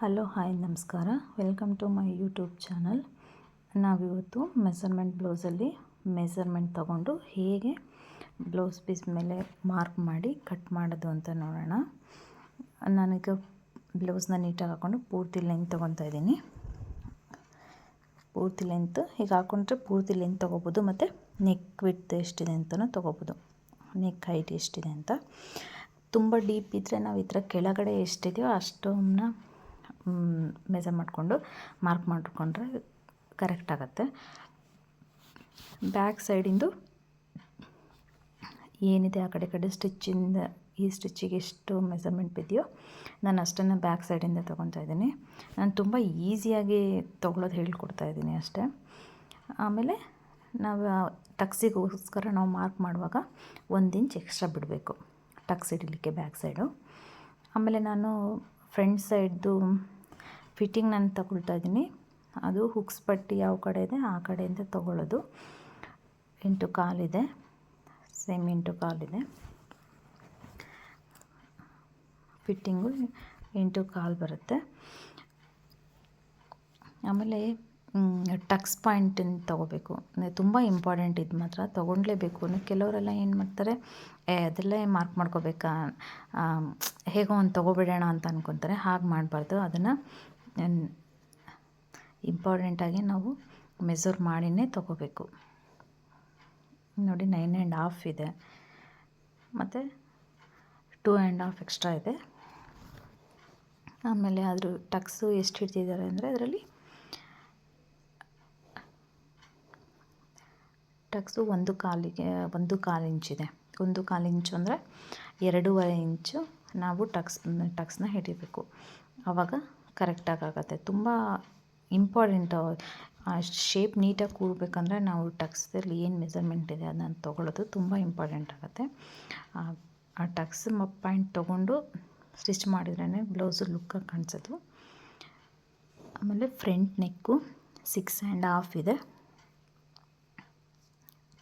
Hello hi ನಮಸ್ಕಾರ. Welcome to my YouTube channel. ನಾವಿವತ್ತು measurement ಬ್ಲೌಸಲ್ಲಿ ಮೆಸರ್ಮೆಂಟ್ ತಗೊಂಡು ಹೇಗೆ ಬ್ಲೌಸ್ ಪೀಸ್ ಮೇಲೆ ಮಾರ್ಕ್ ಮಾಡಿ ಕಟ್ ಮಾಡೋದು ಅಂತ ನೋಡೋಣ. ನಾನೀಗ ಬ್ಲೌಸ್ನ ನೀಟಾಗಿ ಹಾಕ್ಕೊಂಡು ಪೂರ್ತಿ ಲೆಂತ್ ತೊಗೊತಾ ಇದ್ದೀನಿ. ಪೂರ್ತಿ ಲೆಂತ್ ಹೀಗೆ ಹಾಕ್ಕೊಂಡ್ರೆ ಪೂರ್ತಿ ಲೆಂತ್ ತೊಗೋಬೋದು, ಮತ್ತು ನೆಕ್ ವಿಡ್ತ್ ಎಷ್ಟಿದೆ ಅಂತಲೂ ತೊಗೋಬೋದು, ನೆಕ್ ಹೈಟ್ ಎಷ್ಟಿದೆ ಅಂತ. ತುಂಬ ಡೀಪ್ ಇದ್ದರೆ ನಾವು ಈ ಥರ ಕೆಳಗಡೆ ಎಷ್ಟಿದೆಯೋ ಅಷ್ಟನ್ನು ಮೆಜರ್ ಮಾಡಿಕೊಂಡು ಮಾರ್ಕ್ ಮಾಡಿಕೊಂಡ್ರೆ ಕರೆಕ್ಟ್ ಆಗುತ್ತೆ. ಬ್ಯಾಕ್ ಸೈಡಿಂದು ಏನಿದೆ ಆ ಕಡೆ ಸ್ಟಿಚ್ಚಿಂದ ಈ ಸ್ಟಿಚ್ಚಿಗೆ ಎಷ್ಟು ಮೆಸರ್ಮೆಂಟ್ ಬಿದೆಯೋ ನಾನು ಅಷ್ಟನ್ನು ಬ್ಯಾಕ್ ಸೈಡಿಂದ ತೊಗೊತಾ ಇದ್ದೀನಿ. ನಾನು ತುಂಬ ಈಸಿಯಾಗಿ ತೊಗೊಳೋದು ಹೇಳ್ಕೊಡ್ತಾ ಇದ್ದೀನಿ ಅಷ್ಟೇ. ಆಮೇಲೆ ನಾವು ಟಕ್ಸಿಗೋಸ್ಕರ ನಾವು ಮಾರ್ಕ್ ಮಾಡುವಾಗ 1 ಇಂಚ್ ಎಕ್ಸ್ಟ್ರಾ ಬಿಡಬೇಕು ಟಕ್ಸ್ ಹಿಡಿಲಿಕ್ಕೆ ಬ್ಯಾಕ್ ಸೈಡು. ಆಮೇಲೆ ನಾನು ಫ್ರಂಟ್ ಸೈಡ್ದು ಫಿಟ್ಟಿಂಗ್ ನಾನು ತಗೊಳ್ತಾ ಇದ್ದೀನಿ. ಅದು ಹುಕ್ಸ್ ಪಟ್ಟಿ ಯಾವ ಕಡೆ ಇದೆ ಆ ಕಡೆಯಿಂದ ತೊಗೊಳ್ಳೋದು. 8 ಕಾಲಿದೆ, ಸೇಮ್ 8 ಕಾಲಿದೆ. ಫಿಟ್ಟಿಂಗು 8 ಕಾಲು ಬರುತ್ತೆ. ಆಮೇಲೆ ಟಕ್ಸ್ ಪಾಯಿಂಟನ್ನು ತೊಗೋಬೇಕು. ತುಂಬ ಇಂಪಾರ್ಟೆಂಟ್ ಇದು ಮಾತ್ರ ತೊಗೊಳ್ಲೇಬೇಕು. ಕೆಲವರೆಲ್ಲ ಏನು ಮಾಡ್ತಾರೆ, ಅದೆಲ್ಲ ಮಾರ್ಕ್ ಮಾಡ್ಕೋಬೇಕಾ, ಹೇಗೋ ಒಂದು ತೊಗೊಬಿಡೋಣ ಅಂತ ಅಂದ್ಕೊತಾರೆ. ಹಾಗೆ ಮಾಡಬಾರ್ದು. ಅದನ್ನು ಇಂಪಾರ್ಟೆಂಟಾಗಿ ನಾವು ಮೆಸರ್ ಮಾಡಿಯೇ ತೊಗೋಬೇಕು. ನೋಡಿ 9.5 ಇದೆ, ಮತ್ತು 2.5 ಎಕ್ಸ್ಟ್ರಾ ಇದೆ. ಆಮೇಲೆ ಅದ್ರ ಟಕ್ಸು ಎಷ್ಟು ಹಿಡ್ತಿದ್ದಾರೆ ಅಂದರೆ ಅದರಲ್ಲಿ ಟಕ್ಸು 1.25 ಇಂಚಿದೆ. 1.25 ಇಂಚು ಅಂದರೆ 2.5 ಇಂಚು ನಾವು ಟಕ್ಸ್ನ ಹಿಡಿಬೇಕು. ಆವಾಗ ಕರೆಕ್ಟಾಗಿ ಆಗುತ್ತೆ. ತುಂಬ ಇಂಪಾರ್ಟೆಂಟು. ಆ ಶೇಪ್ ನೀಟಾಗಿ ಕೂರಬೇಕಂದ್ರೆ ನಾವು ಟಕ್ಸಲ್ಲಿ ಏನು ಮೆಸರ್ಮೆಂಟ್ ಇದೆ ಅದನ್ನು ತೊಗೊಳ್ಳೋದು ತುಂಬ ಇಂಪಾರ್ಟೆಂಟ್ ಆಗುತ್ತೆ. ಆ ಟಕ್ಸ್ ಪಾಯಿಂಟ್ ತೊಗೊಂಡು ಸ್ಟಿಚ್ ಮಾಡಿದ್ರೇ ಬ್ಲೌಸು ಲುಕ್ಕಾಗಿ ಕಾಣಿಸೋದು. ಆಮೇಲೆ ಫ್ರಂಟ್ ನೆಕ್ಕು 6.5 ಇದೆ.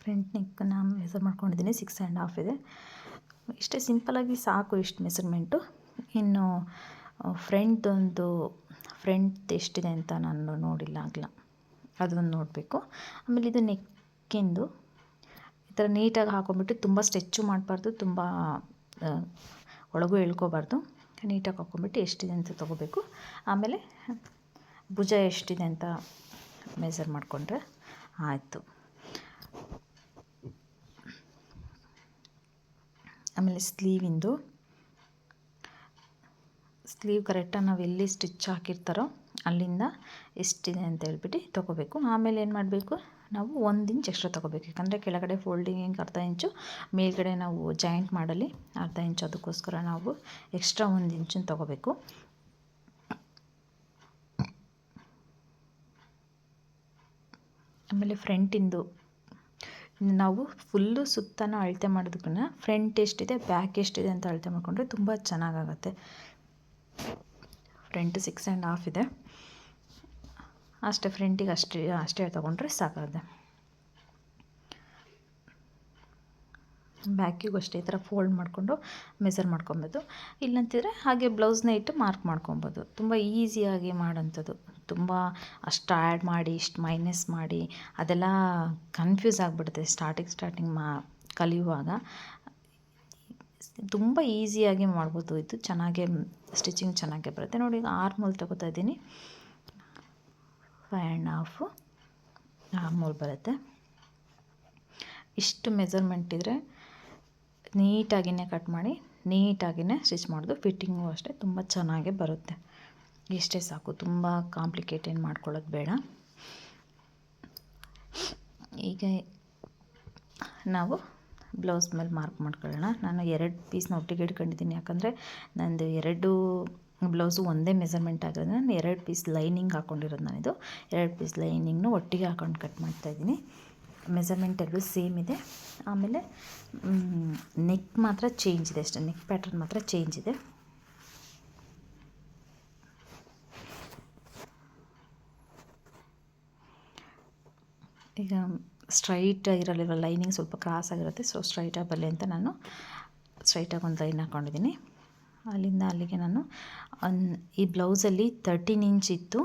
ಫ್ರಂಟ್ ನೆಕ್ಕನ್ನು ಮೆಸರ್ ಮಾಡ್ಕೊಂಡಿದ್ದೀನಿ, 6.5 ಇದೆ. ಇಷ್ಟೇ ಸಿಂಪಲಾಗಿ ಸಾಕು, ಇಷ್ಟು ಮೆಸರ್ಮೆಂಟು. ಇನ್ನು ಫ್ರಂಟ್ ಎಷ್ಟಿದೆ ಅಂತ ನಾನು ನೋಡಿಲ್ಲ ಆಗಲ್ಲ, ಅದನ್ನು ನೋಡಬೇಕು. ಆಮೇಲೆ ಇದು ನೆಕ್ಕಿಂದು ಈ ಥರ ನೀಟಾಗಿ ಹಾಕೊಂಡ್ಬಿಟ್ಟು ತುಂಬ ಸ್ಟಿಚ್ಚು ಮಾಡಬಾರ್ದು, ತುಂಬ ಒಳಗೂ ಎಳ್ಕೊಬಾರ್ದು. ನೀಟಾಗಿ ಹಾಕ್ಕೊಂಬಿಟ್ಟು ಎಷ್ಟಿದೆ ಅಂತ ತೊಗೋಬೇಕು. ಆಮೇಲೆ ಭುಜ ಎಷ್ಟಿದೆ ಅಂತ ಮೆಸರ್ ಮಾಡಿಕೊಂಡ್ರೆ ಆಯಿತು. ಆಮೇಲೆ ಸ್ಲೀವ್ ಕರೆಕ್ಟಾಗಿ ನಾವು ಎಲ್ಲಿ ಸ್ಟಿಚ್ ಹಾಕಿರ್ತಾರೋ ಅಲ್ಲಿಂದ ಎಷ್ಟಿದೆ ಅಂತ ಹೇಳ್ಬಿಟ್ಟು ತೊಗೋಬೇಕು. ಆಮೇಲೆ ಏನು ಮಾಡಬೇಕು, ನಾವು 1 ಇಂಚ್ ಎಕ್ಸ್ಟ್ರಾ ತೊಗೋಬೇಕು. ಯಾಕಂದರೆ ಕೆಳಗಡೆ ಫೋಲ್ಡಿಂಗ್ ಅರ್ಧ ಇಂಚು, ಮೇಲ್ಗಡೆ ನಾವು ಜಾಯಿಂಟ್ ಮಾಡಲಿ ಅರ್ಧ ಇಂಚು. ಅದಕ್ಕೋಸ್ಕರ ನಾವು ಎಕ್ಸ್ಟ್ರಾ 1 ಇಂಚನ್ನು ತೊಗೋಬೇಕು. ಆಮೇಲೆ ಫ್ರಂಟಿಂದು ನಾವು ಫುಲ್ಲು ಸುತ್ತನ ಅಳತೆ ಮಾಡೋದಕ್ಕನ್ನ ಫ್ರಂಟ್ ಎಷ್ಟಿದೆ ಬ್ಯಾಕ್ ಎಷ್ಟಿದೆ ಅಂತ ಅಳತೆ ಮಾಡಿಕೊಂಡ್ರೆ ತುಂಬ ಚೆನ್ನಾಗಾಗುತ್ತೆ. ಫ್ರಂಟ್ 6.5 ಇದೆ ಅಷ್ಟೇ. ಫ್ರಂಟಿಗೆ ಅಷ್ಟೇ ತೊಗೊಂಡ್ರೆ ಸಾಕಾಗುತ್ತೆ. ಬ್ಯಾಕಿಗೂ ಅಷ್ಟೇ ಈ ಥರ ಫೋಲ್ಡ್ ಮಾಡಿಕೊಂಡು ಮೆಸರ್ ಮಾಡ್ಕೊಬೋದು. ಇಲ್ಲಂತಿದ್ರೆ ಹಾಗೆ ಬ್ಲೌಸ್ನ ಇಟ್ಟು ಮಾರ್ಕ್ ಮಾಡ್ಕೊಬೋದು. ತುಂಬ ಈಸಿಯಾಗಿ ಮಾಡೋಂಥದ್ದು. ತುಂಬ ಅಷ್ಟು ಆ್ಯಡ್ ಮಾಡಿ ಇಷ್ಟು ಮೈನಸ್ ಮಾಡಿ ಅದೆಲ್ಲ ಕನ್ಫ್ಯೂಸ್ ಆಗಿಬಿಡುತ್ತೆ ಸ್ಟಾರ್ಟಿಂಗ್ ಕಲಿಯುವಾಗ. ತುಂಬ ಈಸಿಯಾಗಿ ಮಾಡ್ಬೋದು. ಇದು ಚೆನ್ನಾಗೇ ಸ್ಟಿಚಿಂಗ್ ಚೆನ್ನಾಗೇ ಬರುತ್ತೆ. ನೋಡಿ, ಈಗ ಆರ್ಮೋಲ್ ತೊಗೋತಾ ಇದ್ದೀನಿ. 5.5 ಆರ್ಮೋಲ್ ಬರುತ್ತೆ. ಇಷ್ಟು ಮೆಸರ್ಮೆಂಟ್ ಇದ್ದರೆ ನೀಟಾಗಿಯೇ ಕಟ್ ಮಾಡಿ ನೀಟಾಗಿಯೇ ಸ್ಟಿಚ್ ಮಾಡೋದು. ಫಿಟ್ಟಿಂಗು ಅಷ್ಟೇ ತುಂಬ ಚೆನ್ನಾಗೇ ಬರುತ್ತೆ. ಇಷ್ಟೇ ಸಾಕು, ತುಂಬ ಕಾಂಪ್ಲಿಕೇಟ್ ಏನು ಮಾಡ್ಕೊಳ್ಳೋದು ಬೇಡ. ಈಗ ನಾವು ಬ್ಲೌಸ್ ಮೇಲೆ ಮಾರ್ಕ್ ಮಾಡ್ಕೊಳ್ಳೋಣ. ನಾನು 2 ಪೀಸ್ನ ಒಟ್ಟಿಗೆ ಇಟ್ಕೊಂಡಿದ್ದೀನಿ. ಯಾಕಂದರೆ ನಂದು 2 ಬ್ಲೌಸು ಒಂದೇ ಮೆಸರ್ಮೆಂಟ್ ಆಗಿರೋದ್ರಿಂದ ನಾನು 2 ಪೀಸ್ ಲೈನಿಂಗ್ ಹಾಕ್ಕೊಂಡಿರೋದು. ನಾನಿದು 2 ಪೀಸ್ ಲೈನಿಂಗ್ನು ಒಟ್ಟಿಗೆ ಹಾಕೊಂಡು ಕಟ್ ಮಾಡ್ತಾಯಿದ್ದೀನಿ. ಮೆಸರ್ಮೆಂಟ್ 2 ಸೇಮ್ ಇದೆ. ಆಮೇಲೆ ನೆಕ್ ಮಾತ್ರ ಚೇಂಜ್ ಇದೆ ಅಷ್ಟೇ. ನೆಕ್ ಪ್ಯಾಟರ್ನ್ ಮಾತ್ರ ಚೇಂಜ್ ಇದೆ. ಈಗ ಸ್ಟ್ರೈಟ್ ಇರಲಿಲ್ಲ, ಲೈನಿಂಗ್ ಸ್ವಲ್ಪ ಕ್ರಾಸ್ ಆಗಿರುತ್ತೆ. ಸೊ ಸ್ಟ್ರೈಟಾಗಿ ಬರಲಿ ಅಂತ ನಾನು ಸ್ಟ್ರೈಟಾಗಿ ಒಂದು ಲೈನ್ ಹಾಕ್ಕೊಂಡಿದ್ದೀನಿ. ಅಲ್ಲಿಂದ ಅಲ್ಲಿಗೆ ನಾನು ಈ ಬ್ಲೌಸಲ್ಲಿ 13 ಇಂಚ್ ಇತ್ತು,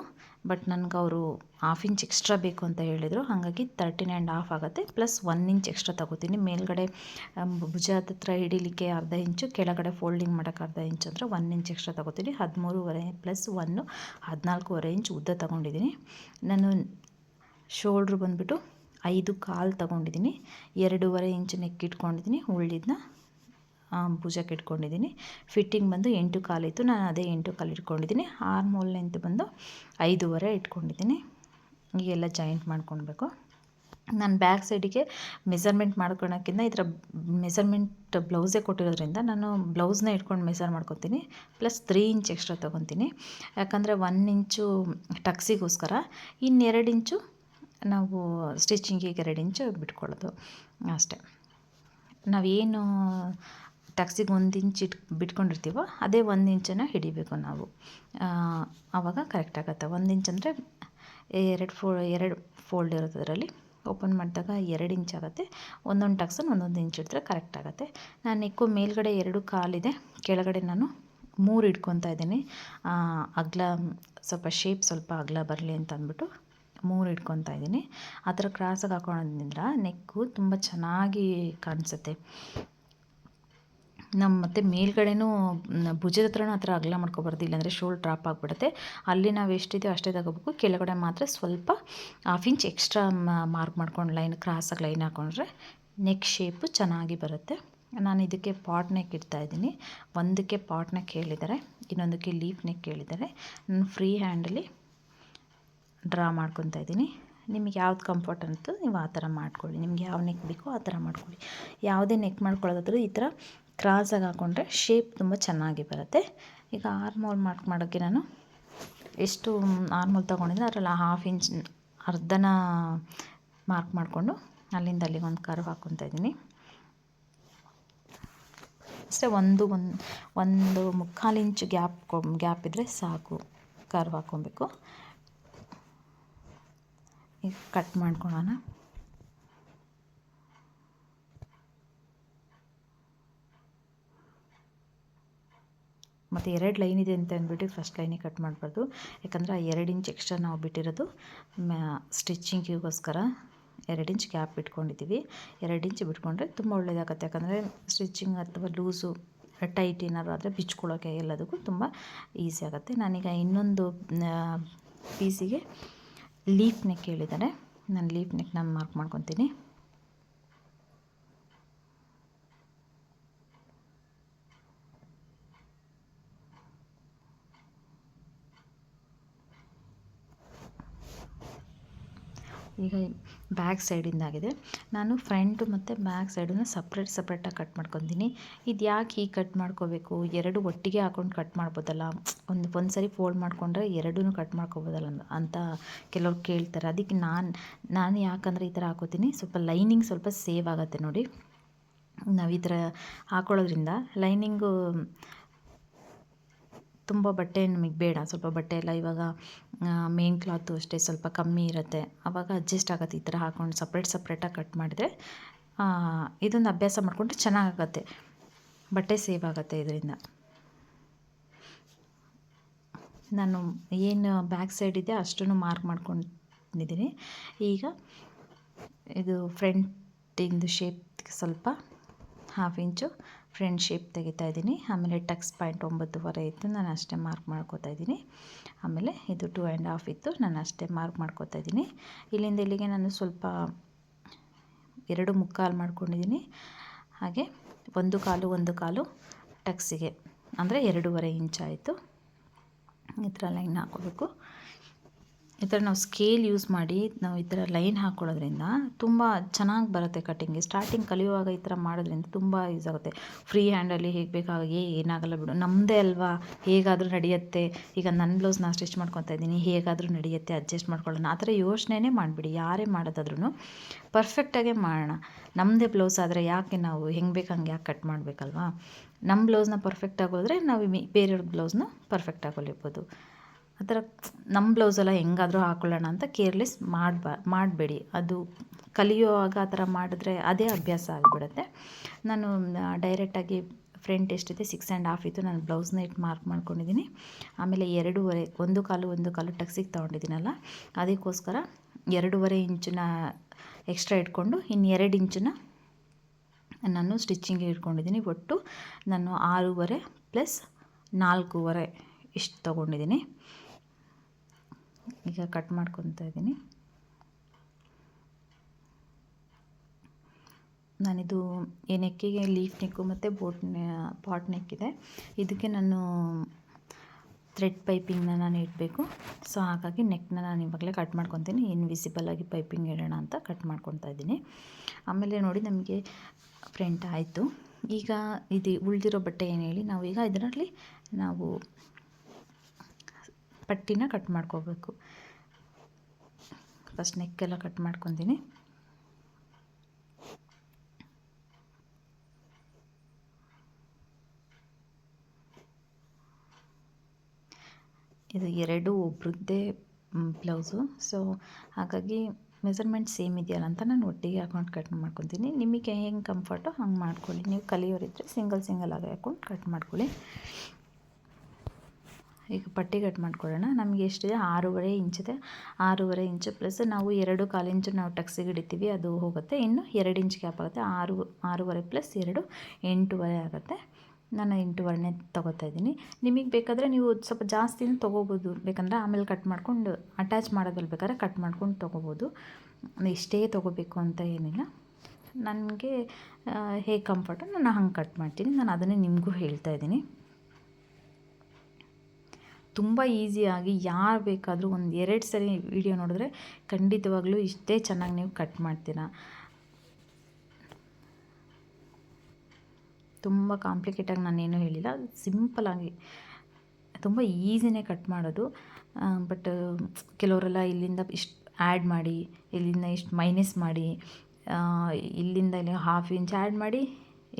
ಬಟ್ ನನಗೆ ಅವರು 1/2 ಇಂಚ್ ಎಕ್ಸ್ಟ್ರಾ ಬೇಕು ಅಂತ ಹೇಳಿದರು. ಹಾಗಾಗಿ 13.5 ಆಗುತ್ತೆ, ಪ್ಲಸ್ 1 ಇಂಚ್ ಎಕ್ಸ್ಟ್ರಾ ತಗೋತೀನಿ. ಮೇಲ್ಗಡೆ ಭುಜದ ಹತ್ರ ಹಿಡಿಲಿಕ್ಕೆ ಅರ್ಧ ಇಂಚು, ಕೆಳಗಡೆ ಫೋಲ್ಡಿಂಗ್ ಮಾಡೋಕ್ಕೆ ಅರ್ಧ ಇಂಚು ಅಂದರೆ 1 ಇಂಚ್ ಎಕ್ಸ್ಟ್ರಾ ತಗೋತೀನಿ. 13.5 ಪ್ಲಸ್ 1 14.5 ಇಂಚ್ ಉದ್ದ ತೊಗೊಂಡಿದ್ದೀನಿ. ನಾನು ಶೋಲ್ಡ್ರ್ ಬಂದುಬಿಟ್ಟು 5.25 ತೊಗೊಂಡಿದ್ದೀನಿ. 2.5 ಇಂಚ್ ನೆಕ್ ಇಟ್ಕೊಂಡಿದ್ದೀನಿ, ಉಳಿದನ್ನ ಭುಜಕ್ಕೆ ಇಟ್ಕೊಂಡಿದ್ದೀನಿ. ಫಿಟ್ಟಿಂಗ್ ಬಂದು 8.25 ಇತ್ತು, ನಾನು ಅದೇ 8.25 ಇಟ್ಕೊಂಡಿದ್ದೀನಿ. ಆರ್ಮೋಲ್ ಲೆಂತ್ ಬಂದು 5.5 ಇಟ್ಕೊಂಡಿದ್ದೀನಿ. ಈಗೆಲ್ಲ ಜಾಯಿಂಟ್ ಮಾಡ್ಕೊಳ್ಬೇಕು. ನಾನು ಬ್ಯಾಕ್ ಸೈಡಿಗೆ ಮೆಸರ್ಮೆಂಟ್ ಮಾಡ್ಕೊಳಕ್ಕಿಂತ ಈ ಥರ ಮೆಸರ್ಮೆಂಟ್ ಬ್ಲೌಸೇ ಕೊಟ್ಟಿರೋದ್ರಿಂದ ನಾನು ಬ್ಲೌಸ್ನ ಇಟ್ಕೊಂಡು ಮೆಸರ್ ಮಾಡ್ಕೊತೀನಿ. ಪ್ಲಸ್ 3 ಇಂಚ್ ಎಕ್ಸ್ಟ್ರಾ ತೊಗೊತೀನಿ, ಯಾಕಂದರೆ 1 ಇಂಚು ಟಕ್ಸಿಗೋಸ್ಕರ, ಇನ್ನು 2 ಇಂಚು ನಾವು ಸ್ಟಿಚಿಂಗಿಗೆ 2 ಇಂಚು ಬಿಟ್ಕೊಳ್ಳೋದು ಅಷ್ಟೇ. ನಾವೇನು ಟಕ್ಸಿಗೆ 1 ಇಂಚ್ ಬಿಟ್ಕೊಂಡಿರ್ತೀವೋ ಅದೇ 1 ಇಂಚನ್ನು ಹಿಡಿಬೇಕು ನಾವು, ಆವಾಗ ಕರೆಕ್ಟ್ ಆಗುತ್ತೆ. 1 ಇಂಚ್ ಅಂದರೆ 2 ಫೋಲ್ಡ್ ಇರುತ್ತೆ, ಅದರಲ್ಲಿ ಓಪನ್ ಮಾಡಿದಾಗ 2 ಇಂಚ್ ಆಗುತ್ತೆ. ಒಂದೊಂದು ಟಕ್ಸನ್ನು 1 ಇಂಚ್ ಇಡ್ತಾರೆ, ಕರೆಕ್ಟ್ ಆಗುತ್ತೆ. ನಾನು ನೆಕ್ಕು ಮೇಲ್ಗಡೆ 2.25 ಇದೆ, ಕೆಳಗಡೆ ನಾನು 3 ಇಟ್ಕೊತಾ ಇದ್ದೀನಿ. ಅಗಲ ಸ್ವಲ್ಪ ಶೇಪ್ ಸ್ವಲ್ಪ ಅಗಲ ಬರಲಿ ಅಂತ ಅಂದ್ಬಿಟ್ಟು 3 ಇಟ್ಕೊತಾ ಇದ್ದೀನಿ. ಆ ಥರ ಕ್ರಾಸಾಗಿ ಹಾಕೊಳ್ಳೋದ್ರಿಂದ ನೆಕ್ಕು ತುಂಬ ಚೆನ್ನಾಗಿ ಕಾಣಿಸುತ್ತೆ. ಮತ್ತು ಮೇಲ್ಗಡೆನೂ ಭುಜದ ಹತ್ರನೂ ಆ ಥರ ಅಗಲ ಮಾಡ್ಕೊಬಾರ್ದು, ಇಲ್ಲಾಂದರೆ ಶೋಲ್ಡ್ ಡ್ರಾಪ್ ಆಗಿಬಿಡುತ್ತೆ. ಅಲ್ಲಿ ನಾವು ಎಷ್ಟಿದೆಯೋ ಅಷ್ಟೇ ತಗೋಬೇಕು. ಕೆಳಗಡೆ ಮಾತ್ರ ಸ್ವಲ್ಪ 1/2 ಇಂಚ್ ಎಕ್ಸ್ಟ್ರಾ ಮಾರ್ಕ್ ಮಾಡ್ಕೊಂಡು ಲೈನ್ ಕ್ರಾಸಾಗಿ ಲೈನ್ ಹಾಕ್ಕೊಂಡ್ರೆ ನೆಕ್ ಶೇಪು ಚೆನ್ನಾಗಿ ಬರುತ್ತೆ. ನಾನು ಇದಕ್ಕೆ ಪಾಟ್ ನೆಕ್ ಇಡ್ತಾಯಿದ್ದೀನಿ. ಒಂದಕ್ಕೆ ಪಾಟ್ ನೆಕ್ ಹೇಳಿದ್ದಾರೆ, ಇನ್ನೊಂದಕ್ಕೆ ಲೀಫ್ ನೆಕ್ ಹೇಳಿದ್ದಾರೆ. ನಾನು ಫ್ರೀ ಹ್ಯಾಂಡಲ್ಲಿ ಡ್ರಾ ಮಾಡ್ಕೊತಾ ಇದ್ದೀನಿ. ನಿಮಗೆ ಯಾವ್ದು ಕಂಫರ್ಟ್ ಅಂತೂ ನೀವು ಆ ಥರ ಮಾಡ್ಕೊಳ್ಳಿ. ನಿಮ್ಗೆ ಯಾವ ನೆಕ್ ಬೇಕೋ ಆ ಥರ ಮಾಡ್ಕೊಳ್ಳಿ. ಯಾವುದೇ ನೆಕ್ ಮಾಡ್ಕೊಳ್ಳೋದಾದ್ರೂ ಈ ಥರ ಕ್ರಾಸಾಗಿ ಹಾಕ್ಕೊಂಡ್ರೆ ಶೇಪ್ ತುಂಬ ಚೆನ್ನಾಗಿ ಬರುತ್ತೆ. ಈಗ ಆರ್ಮೋಲ್ ಮಾರ್ಕ್ ಮಾಡೋಕ್ಕೆ ನಾನು ಎಷ್ಟು ಆರ್ಮೋಲ್ ತೊಗೊಂಡಿದ್ದೆ ಅದರಲ್ಲಿ 1/2 ಇಂಚ್ ಅರ್ಧನ ಮಾರ್ಕ್ ಮಾಡಿಕೊಂಡು ಅಲ್ಲಿಂದ ಅಲ್ಲಿಗೆ ಒಂದು ಕರ್ವ್ ಹಾಕ್ಕೊತಾ ಇದ್ದೀನಿ. ಅಷ್ಟೇ, ಒಂದು 1.25 ಇಂಚ್ ಗ್ಯಾಪ್ ಇದ್ದರೆ ಸಾಕು, ಕರ್ವ್ ಹಾಕ್ಕೊಬೇಕು. ಈಗ ಕಟ್ ಮಾಡ್ಕೊಳ್ಳೋಣ. ಮತ್ತು 2 ಲೈನ್ ಇದೆ ಅಂತ ಅಂದ್ಬಿಟ್ಟು ಫಸ್ಟ್ ಲೈನಿಗೆ ಕಟ್ ಮಾಡಬಾರ್ದು, ಯಾಕಂದರೆ ಆ 2 ಇಂಚ್ ಎಕ್ಸ್ಟ್ರಾ ನಾವು ಬಿಟ್ಟಿರೋದು ಸ್ಟಿಚಿಂಗಿಗೋಸ್ಕರ 2 ಇಂಚ್ ಗ್ಯಾಪ್ ಬಿಟ್ಕೊಂಡಿದ್ದೀವಿ. 2 ಇಂಚ್ ಬಿಟ್ಕೊಂಡ್ರೆ ತುಂಬ ಒಳ್ಳೆಯದಾಗುತ್ತೆ, ಯಾಕಂದರೆ ಸ್ಟಿಚಿಂಗ್ ಅಥವಾ ಲೂಸು ಟೈಟ್ ಏನಾದ್ರು ಆದರೆ ಬಿಚ್ಕೊಳ್ಳೋಕ್ಕೆ ಎಲ್ಲದಕ್ಕೂ ತುಂಬ ಈಸಿ ಆಗುತ್ತೆ. ನಾನೀಗ ಇನ್ನೊಂದು ಪೀಸಿಗೆ ಲೀಫ್ ನೆಕ್ ಹೇಳಿದ್ದಾರೆ, ನಾನು ಲೀಫ್ ನೆಕ್ ನಾನು ಮಾರ್ಕ್ ಮಾಡ್ಕೊತೀನಿ. ಈಗ ಬ್ಯಾಕ್ ಸೈಡಿಂದಾಗಿದೆ. ನಾನು ಫ್ರಂಟು ಮತ್ತು ಬ್ಯಾಕ್ ಸೈಡನ್ನು ಸಪ್ರೇಟಾಗಿ ಕಟ್ ಮಾಡ್ಕೊತೀನಿ. ಇದು ಯಾಕೆ ಹೀಗೆ ಕಟ್ ಮಾಡ್ಕೋಬೇಕು, 2 ಒಟ್ಟಿಗೆ ಹಾಕ್ಕೊಂಡು ಕಟ್ ಮಾಡ್ಬೋದಲ್ಲ, ಒಂದು ಸರಿ ಫೋಲ್ಡ್ ಮಾಡಿಕೊಂಡ್ರೆ 2 ಕಟ್ ಮಾಡ್ಕೋಬೋದಲ್ಲ ಅಂತ ಕೆಲವ್ರು ಕೇಳ್ತಾರೆ. ಅದಕ್ಕೆ ನಾನು ಯಾಕಂದರೆ ಈ ಥರ ಹಾಕೋತೀನಿ, ಸ್ವಲ್ಪ ಲೈನಿಂಗ್ ಸ್ವಲ್ಪ ಸೇವ್ ಆಗುತ್ತೆ ನೋಡಿ. ನಾವು ಈ ಥರ ಹಾಕೊಳ್ಳೋದ್ರಿಂದ ಲೈನಿಂಗು ತುಂಬ ಬಟ್ಟೆ ನಮಗೆ ಬೇಡ, ಸ್ವಲ್ಪ ಬಟ್ಟೆ ಎಲ್ಲ ಇವಾಗ ಮೇನ್ ಕ್ಲಾತು ಅಷ್ಟೇ ಸ್ವಲ್ಪ ಕಮ್ಮಿ ಇರುತ್ತೆ, ಆವಾಗ ಅಡ್ಜಸ್ಟ್ ಆಗುತ್ತೆ. ಈ ಥರ ಹಾಕ್ಕೊಂಡು ಸಪ್ರೇಟಾಗಿ ಕಟ್ ಮಾಡಿದರೆ ಇದೊಂದು ಅಭ್ಯಾಸ ಮಾಡಿಕೊಂಡ್ರೆ ಚೆನ್ನಾಗಾಗತ್ತೆ, ಬಟ್ಟೆ ಸೇವ್ ಆಗುತ್ತೆ ಇದರಿಂದ. ನಾನು ಏನು ಬ್ಯಾಕ್ ಸೈಡ್ ಇದೆ ಅಷ್ಟನ್ನು ಮಾರ್ಕ್ ಮಾಡ್ಕೊಂಡಿದ್ದೀನಿ. ಈಗ ಇದು ಫ್ರಂಟಿಂದು ಶೇಪ್ ಸ್ವಲ್ಪ 1/2 ಇಂಚು ಫ್ರಂಟ್ ಶೇಪ್ ತೆಗಿತಾ ಇದ್ದೀನಿ. ಆಮೇಲೆ ಟಕ್ಸ್ ಪಾಯಿಂಟ್ 9.25 ಇತ್ತು, ನಾನು ಅಷ್ಟೇ ಮಾರ್ಕ್ ಮಾಡ್ಕೋತಾ ಇದ್ದೀನಿ. ಆಮೇಲೆ ಇದು 2.5 ಇತ್ತು, ನಾನು ಅಷ್ಟೇ ಮಾರ್ಕ್ ಮಾಡ್ಕೋತಾ ಇದ್ದೀನಿ. ಇಲ್ಲಿಂದ ಇಲ್ಲಿಗೆ ನಾನು ಸ್ವಲ್ಪ 2.25 ಮಾಡ್ಕೊಂಡಿದ್ದೀನಿ. ಹಾಗೆ 1.25 ಟಕ್ಸಿಗೆ ಅಂದರೆ 2.5 ಇಂಚ್ ಆಯಿತು. ಈ ಥರ ಲೈನ್ ಹಾಕೋಬೇಕು. ಈ ಥರ ನಾವು ಸ್ಕೇಲ್ ಯೂಸ್ ಮಾಡಿ ನಾವು ಈ ಥರ ಲೈನ್ ಹಾಕ್ಕೊಳ್ಳೋದ್ರಿಂದ ತುಂಬ ಚೆನ್ನಾಗಿ ಬರುತ್ತೆ ಕಟ್ಟಿಂಗ್ಗೆ. ಸ್ಟಾರ್ಟಿಂಗ್ ಕಲಿಯುವಾಗ ಈ ಥರ ಮಾಡೋದ್ರಿಂದ ತುಂಬ ಯೂಸ್ ಆಗುತ್ತೆ. ಫ್ರೀ ಹ್ಯಾಂಡಲ್ಲಿ ಹೇಗೆ ಬೇಕಾಗಿ ಏನಾಗಲ್ಲ ಬಿಡು, ನಮ್ಮದೇ ಅಲ್ವಾ, ಹೇಗಾದರೂ ನಡೆಯುತ್ತೆ. ಈಗ ನನ್ನ ಬ್ಲೌಸ್ ನಾನು ಸ್ಟಿಚ್ ಮಾಡ್ಕೊತಾ ಇದ್ದೀನಿ, ಹೇಗಾದರೂ ನಡೆಯುತ್ತೆ, ಅಡ್ಜಸ್ಟ್ ಮಾಡ್ಕೊಳ್ಳೋಣ, ಆ ಥರ ಯೋಚನೆನೇ ಮಾಡಿಬಿಡಿ. ಯಾರೇ ಮಾಡೋದಾದ್ರೂ ಪರ್ಫೆಕ್ಟಾಗೇ ಮಾಡೋಣ. ನಮ್ಮದೇ ಬ್ಲೌಸ್ ಆದರೆ ಯಾಕೆ ನಾವು ಹೆಂಗೆ ಬೇಕು ಹಂಗೆ ಯಾಕೆ ಕಟ್ ಮಾಡಬೇಕಲ್ವಾ. ನಮ್ಮ ಬ್ಲೌಸ್ನ ಪರ್ಫೆಕ್ಟಾಗಿ ಹೋದರೆ ನಾವು ಬೇರೆಯವ್ರ ಬ್ಲೌಸ್ನ ಪರ್ಫೆಕ್ಟಾಗಿ ಹೊಲಿಬೋದು. ಆ ಥರ ನಮ್ಮ ಬ್ಲೌಸೆಲ್ಲ ಹೆಂಗಾದರೂ ಹಾಕ್ಕೊಳ್ಳೋಣ ಅಂತ ಕೇರ್ಲೆಸ್ ಮಾಡಬೇಡಿ. ಅದು ಕಲಿಯುವಾಗ ಆ ಥರ ಮಾಡಿದ್ರೆ ಅದೇ ಅಭ್ಯಾಸ ಆಗಿಬಿಡುತ್ತೆ. ನಾನು ಡೈರೆಕ್ಟಾಗಿ ಫ್ರಂಟ್ ಎಷ್ಟಿದೆ 6.5 ಇತ್ತು, ನಾನು ಬ್ಲೌಸ್ನ ಇಟ್ಟು ಮಾರ್ಕ್ ಮಾಡ್ಕೊಂಡಿದ್ದೀನಿ. ಆಮೇಲೆ 2.5 ಒಂದು ಕಾಲು ಟಕ್ಸಿಗೆ ತೊಗೊಂಡಿದ್ದೀನಲ್ಲ, ಅದಕ್ಕೋಸ್ಕರ 2.5 ಇಂಚನ್ನ ಎಕ್ಸ್ಟ್ರಾ ಇಟ್ಕೊಂಡು ಇನ್ನು 2 ಇಂಚನ್ನ ನಾನು ಸ್ಟಿಚ್ಚಿಂಗ್ಗೆ ಇಟ್ಕೊಂಡಿದ್ದೀನಿ. ಒಟ್ಟು ನಾನು 6.5 ಪ್ಲಸ್ 4.5 ಇಷ್ಟು ತೊಗೊಂಡಿದ್ದೀನಿ. ಈಗ ಕಟ್ ಮಾಡ್ಕೊತಾ ಇದ್ದೀನಿ. ನಾನಿದು ಈ ನೆಕ್ಕಿಗೆ ಲೀಫ್ ನೆಕ್ಕು ಮತ್ತು ಪಾಟ್ ನೆಕ್ ಇದೆ. ಇದಕ್ಕೆ ನಾನು ಥ್ರೆಡ್ ಪೈಪಿಂಗ್ನ ನಾನು ಇಡಬೇಕು. ಸೊ ಹಾಗಾಗಿ ನೆಕ್ನ ನಾನು ಇವಾಗಲೇ ಕಟ್ ಮಾಡ್ಕೊತೀನಿ. ಇನ್ವಿಸಿಬಲ್ ಆಗಿ ಪೈಪಿಂಗ್ ಇಡೋಣ ಅಂತ ಕಟ್ ಮಾಡ್ಕೊತಾ ಇದ್ದೀನಿ. ಆಮೇಲೆ ನೋಡಿ ನಮಗೆ ಫ್ರಂಟ್ ಆಯಿತು. ಈಗ ಇದು ಉಳಿದಿರೋ ಬಟ್ಟೆ ಏನು ಹೇಳಿ, ನಾವು ಈಗ ಇದರಲ್ಲಿ ನಾವು ಪಟ್ಟಿನ ಕಟ್ ಮಾಡ್ಕೋಬೇಕು. ಫಸ್ಟ್ ನೆಕ್ಕೆಲ್ಲ ಕಟ್ ಮಾಡ್ಕೊತೀನಿ. ಇದು 2 ಒಬ್ರದ್ದೇ ಬ್ಲೌಸು. ಸೊ ಹಾಗಾಗಿ ಮೆಸರ್ಮೆಂಟ್ ಸೇಮ್ ಇದೆಯಲ್ಲ ಅಂತ ನಾನು ಒಟ್ಟಿಗೆ ಹಾಕೊಂಡು ಕಟ್ ಮಾಡ್ಕೊತೀನಿ. ನಿಮಗೆ ಹೆಂಗೆ ಕಂಫರ್ಟೋ ಹಂಗೆ ಮಾಡ್ಕೊಳ್ಳಿ. ನೀವು ಕಲಿಯೋರಿದ್ದರೆ ಸಿಂಗಲ್ ಆಗಿ ಹಾಕೊಂಡು ಕಟ್ ಮಾಡ್ಕೊಳ್ಳಿ. ಈಗ ಪಟ್ಟಿ ಕಟ್ ಮಾಡ್ಕೊಳ್ಳೋಣ. ನಮಗೆ ಎಷ್ಟಿದೆ 6.5 ಇಂಚಿದೆ. 6.5 ಇಂಚು ಪ್ಲಸ್ ನಾವು 2.25 ಇಂಚು ನಾವು ಟಕ್ಸಿಗೆ ಹಿಡಿತೀವಿ, ಅದು ಹೋಗುತ್ತೆ. ಇನ್ನು 2 ಇಂಚ್ ಗ್ಯಾಪ್ ಆಗುತ್ತೆ. 6.5 ಪ್ಲಸ್ 2 8.5 ಆಗುತ್ತೆ. ನಾನು 8.5ನೇ ತೊಗೋತಾ ಇದ್ದೀನಿ. ನಿಮಗೆ ಬೇಕಾದರೆ ನೀವು ಸ್ವಲ್ಪ ಜಾಸ್ತಿನೂ ತೊಗೋಬೋದು. ಬೇಕಂದರೆ ಆಮೇಲೆ ಕಟ್ ಮಾಡ್ಕೊಂಡು ಅಟ್ಯಾಚ್ ಮಾಡೋದ್ರಲ್ಲಿ ಬೇಕಾದ್ರೆ ಕಟ್ ಮಾಡ್ಕೊಂಡು ತೊಗೋಬೋದು. ಇಷ್ಟೇ ತೊಗೋಬೇಕು ಅಂತ ಏನಿಲ್ಲ. ನನಗೆ ಹೇಗೆ ಕಂಫರ್ಟು ನಾನು ಹಂಗೆ ಕಟ್ ಮಾಡ್ತೀನಿ. ನಾನು ಅದನ್ನೇ ನಿಮಗೂ ಹೇಳ್ತಾ ಇದ್ದೀನಿ. ತುಂಬ ಈಸಿಯಾಗಿ ಯಾರು ಬೇಕಾದರೂ ಒಂದು 2 ಸರಿ ವಿಡಿಯೋ ನೋಡಿದ್ರೆ ಖಂಡಿತವಾಗ್ಲೂ ಇಷ್ಟೇ ಚೆನ್ನಾಗಿ ನೀವು ಕಟ್ ಮಾಡ್ತೀರಾ. ತುಂಬ ಕಾಂಪ್ಲಿಕೇಟಾಗಿ ನಾನೇನು ಹೇಳಿಲ್ಲ, ಸಿಂಪಲಾಗಿ ತುಂಬ ಈಸಿನೇ ಕಟ್ ಮಾಡೋದು. ಬಟ್ ಕೆಲವರೆಲ್ಲ ಇಲ್ಲಿಂದ ಇಷ್ಟು ಆ್ಯಡ್ ಮಾಡಿ, ಇಲ್ಲಿಂದ ಇಷ್ಟು ಮೈನಸ್ ಮಾಡಿ, ಇಲ್ಲಿಂದ ಇಲ್ಲಿಗೆ 1/2 ಇಂಚ್ ಆ್ಯಡ್ ಮಾಡಿ,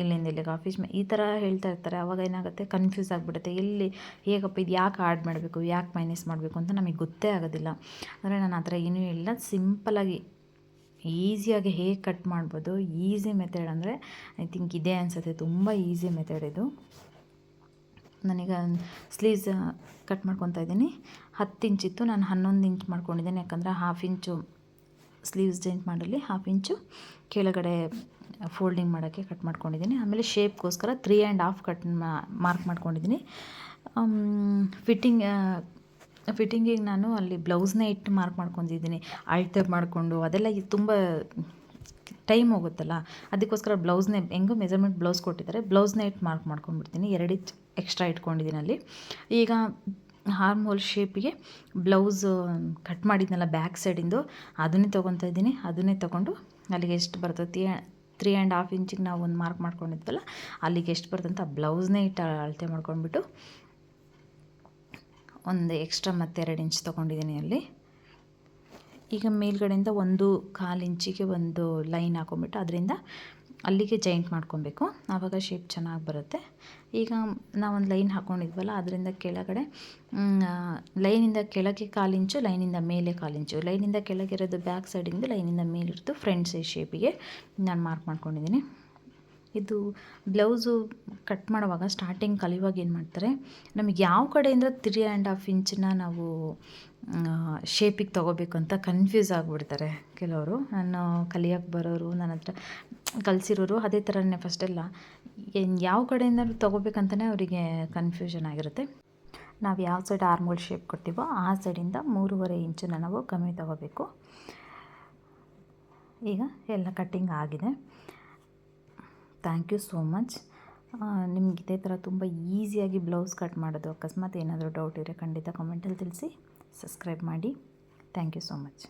ಇಲ್ಲಿಂದ ಇಲ್ಲಿಗೆ 1/2 ಇಂಚ್ ಈ ಥರ ಹೇಳ್ತಾ ಇರ್ತಾರೆ. ಆವಾಗ ಏನಾಗುತ್ತೆ, ಕನ್ಫ್ಯೂಸ್ ಆಗಿಬಿಡುತ್ತೆ. ಹೇಗಪ್ಪ ಇದು ಯಾಕೆ ಆ್ಯಡ್ ಮಾಡಬೇಕು, ಯಾಕೆ ಮೈನಸ್ ಮಾಡಬೇಕು ಅಂತ ನಮಗೆ ಗೊತ್ತೇ ಆಗೋದಿಲ್ಲ. ಅಂದರೆ ನಾನು ಆ ಥರ ಏನೂ ಹೇಳಿಲ್ಲ. ಸಿಂಪಲಾಗಿ ಈಸಿಯಾಗಿ ಹೇಗೆ ಕಟ್ ಮಾಡ್ಬೋದು, ಈಸಿ ಮೆಥಡ್ ಅಂದರೆ ಐ ಥಿಂಕ್ ಇದೇ ಅನಿಸುತ್ತೆ. ತುಂಬ ಈಸಿ ಮೆಥಡ್ ಇದು. ನಾನೀಗ ಸ್ಲೀವ್ಸ್ ಕಟ್ ಮಾಡ್ಕೊತಾ ಇದ್ದೀನಿ. 10 ಇಂಚಿತ್ತು, ನಾನು 11 ಇಂಚ್ ಮಾಡ್ಕೊಂಡಿದ್ದೀನಿ. ಯಾಕಂದರೆ 1/2 ಇಂಚು ಸ್ಲೀವ್ಸ್ ಜಾಯಿಂಟ್ ಮಾಡಲಿ, 1/2 ಇಂಚು ಕೆಳಗಡೆ ಫೋಲ್ಡಿಂಗ್ ಮಾಡೋಕ್ಕೆ ಕಟ್ ಮಾಡ್ಕೊಂಡಿದ್ದೀನಿ. ಆಮೇಲೆ ಶೇಪ್ಗೋಸ್ಕರ 3.5 ಕಟ್ ಮಾರ್ಕ್ ಮಾಡ್ಕೊಂಡಿದ್ದೀನಿ. ಫಿಟ್ಟಿಂಗಿಗೆ ನಾನು ಅಲ್ಲಿ ಬ್ಲೌಸ್ನೇ ಇಟ್ಟು ಮಾರ್ಕ್ ಮಾಡ್ಕೊಂಡಿದ್ದೀನಿ. ಅಳತೆ ಮಾಡಿಕೊಂಡು ಅದೆಲ್ಲ ತುಂಬ ಟೈಮ್ ಹೋಗುತ್ತಲ್ಲ, ಅದಕ್ಕೋಸ್ಕರ ಬ್ಲೌಸ್ನೇ ಹೆಂಗೋ ಮೆಜರ್ಮೆಂಟ್ ಬ್ಲೌಸ್ ಕೊಟ್ಟಿದ್ದಾರೆ, ಬ್ಲೌಸ್ನೇ ಇಟ್ಟು ಮಾರ್ಕ್ ಮಾಡ್ಕೊಂಡ್ಬಿಡ್ತೀನಿ. 2 ಇಂಚ್ ಎಕ್ಸ್ಟ್ರಾ ಇಟ್ಕೊಂಡಿದ್ದೀನಿ ಅಲ್ಲಿ. ಈಗ ಆರ್ಮ್ ಹೋಲ್ ಶೇಪಿಗೆ ಬ್ಲೌಸ್ ಕಟ್ ಮಾಡಿದ್ನಲ್ಲ ಬ್ಯಾಕ್ ಸೈಡಿಂದು, ಅದನ್ನೇ ತೊಗೊತಾ ಇದ್ದೀನಿ. ಅದನ್ನೇ ತೊಗೊಂಡು ಅಲ್ಲಿಗೆ ಎಷ್ಟು ಬರ್ತೈತಿ 3.5 ಇಂಚಿಗೆ ನಾವು ಒಂದು ಮಾರ್ಕ್ ಮಾಡ್ಕೊಂಡಿದ್ವಲ್ಲ, ಅಲ್ಲಿಗೆ ಎಷ್ಟು ಬರ್ತಂತ ಬ್ಲೌಸ್ನೇ ಇಟ್ಟು ಅಳತೆ ಮಾಡ್ಕೊಂಡ್ಬಿಟ್ಟು ಒಂದು ಎಕ್ಸ್ಟ್ರಾ ಮತ್ತೆ 2 ಇಂಚ್ ತೊಗೊಂಡಿದ್ದೀನಿ ಅಲ್ಲಿ. ಈಗ ಮೇಲ್ಗಡೆಯಿಂದ 1/4 ಇಂಚಿಗೆ ಒಂದು ಲೈನ್ ಹಾಕೊಂಡ್ಬಿಟ್ಟು ಅದರಿಂದ ಅಲ್ಲಿಗೆ ಜಾಯಿಂಟ್ ಮಾಡ್ಕೊಬೇಕು. ಆವಾಗ ಶೇಪ್ ಚೆನ್ನಾಗಿ ಬರುತ್ತೆ. ಈಗ ನಾವೊಂದು ಲೈನ್ ಹಾಕ್ಕೊಂಡಿದ್ವಲ್ಲ, ಅದರಿಂದ ಕೆಳಗಡೆ ಲೈನಿಂದ ಕೆಳಗೆ 1/4 ಇಂಚು, ಲೈನಿಂದ ಮೇಲೆ 1/4 ಇಂಚು. ಲೈನಿಂದ ಕೆಳಗಿರೋದು ಬ್ಯಾಕ್ ಸೈಡಿಂದ, ಲೈನಿಂದ ಮೇಲಿರೋದು ಫ್ರಂಟ್ ಸೈಡ್ ಶೇಪಿಗೆ ನಾನು ಮಾರ್ಕ್ ಮಾಡ್ಕೊಂಡಿದ್ದೀನಿ. ಇದು ಬ್ಲೌಸು ಕಟ್ ಮಾಡುವಾಗ ಸ್ಟಾರ್ಟಿಂಗ್ ಕಲಿಯುವಾಗ ಏನು ಮಾಡ್ತಾರೆ, ನಮಗೆ ಯಾವ ಕಡೆಯಿಂದ 3.5 ಇಂಚನ್ನ ನಾವು ಶೇಪಿಗೆ ತೊಗೋಬೇಕು ಅಂತ ಕನ್ಫ್ಯೂಸ್ ಆಗಿಬಿಡ್ತಾರೆ ಕೆಲವರು. ನಾನು ಕಲಿಯೋಕ್ಕೆ ಬರೋರು, ನನ್ನ ಹತ್ರ ಕಲಿಸಿರೋರು ಅದೇ ಥರನೇ ಫಸ್ಟೆಲ್ಲ ಯಾವ ಕಡೆಯಿಂದ ತೊಗೋಬೇಕಂತಲೇ ಅವರಿಗೆ ಕನ್ಫ್ಯೂಷನ್ ಆಗಿರುತ್ತೆ. ನಾವು ಯಾವ ಸೈಡ್ ಆರ್ಮ್ ಶೇಪ್ ಕೊಡ್ತೀವೋ ಆ ಸೈಡಿಂದ 3.5 ಇಂಚನ್ನ ನಾವು ಕಮ್ಮಿ ತೊಗೋಬೇಕು. ಈಗ ಎಲ್ಲ ಕಟ್ಟಿಂಗ್ ಆಗಿದೆ. Thank you so much. ನಿಮ್ಗೆ ಇದೇ ಥರ ತುಂಬ ಈಸಿಯಾಗಿ ಬ್ಲೌಸ್ ಕಟ್ ಮಾಡೋದು ಅಕಸ್ಮಾತ್ ಏನಾದರೂ ಡೌಟ್ ಇದ್ದರೆ ಖಂಡಿತ ಕಮೆಂಟಲ್ಲಿ ತಿಳಿಸಿ. ಸಬ್ಸ್ಕ್ರೈಬ್ ಮಾಡಿ. Thank you so much.